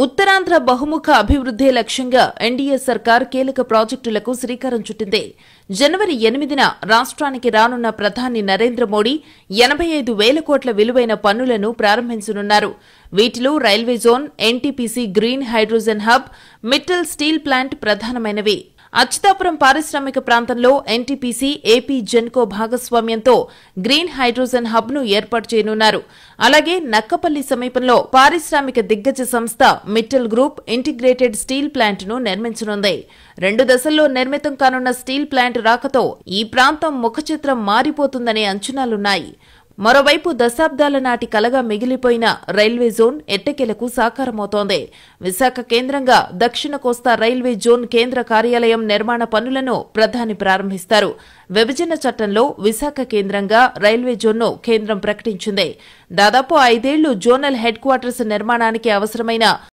ఉత్తరాంధ్ర బహుముఖ అభివృద్ధి లక్ష్యంగా ఎన్డీఏ సర్కార్ కీలక ప్రాజెక్టులకు శ్రీకారం చుట్టింది. జనవరి 8న రాష్ట్రానికి రానున్న ప్రధాని నరేంద్ర మోడీ 85,000 కోట్ల విలువైన పనులను ప్రారంభించనున్నారు. వీటిలో railway zone, NTPC green hydrogen hub, Mittal steel plant ప్రధానమైనవి. అచ్యుతాపురం పారిశ్రామిక ప్రాంతంలో ఎన్టీపీసీ, ఏపీ జెన్కో భాగస్వామ్యంతో గ్రీన్ హైడ్రోజన్ హబ్ ను ఏర్పాటు చేయనున్నారు. అలాగే నక్కపల్లి సమీపంలో పారిశ్రామిక దిగ్గజ సంస్థ Mittal group integrated steel plant ను నిర్మించనుంది. 2 దశల్లో నిర్మితం కానున్న స్టీల్ ప్లాంట్ రాకతో ఈ ప్రాంతం ముఖచిత్రం మారిపోతుందనే అంచనాలున్నాయి. మరోవైపు దశాబ్దాల నాటి కలగా మిగిలిపోయిన రైల్వే జోన్ ఎట్టకేలకు సాకారమవుతోంది. విశాఖ కేంద్రంగా దక్షిణ కోస్తా రైల్వే జోన్ కేంద్ర కార్యాలయం నిర్మాణ పనులను ప్రధాని ప్రారంభిస్తారు. విభజన చట్టంలో విశాఖ కేంద్రంగా రైల్వే జోన్ను కేంద్రం ప్రకటించింది. దాదాపు 5 ఏళ్లు జోనల్ హెడ్ క్వార్టర్స్ నిర్మాణానికి అవసరమైన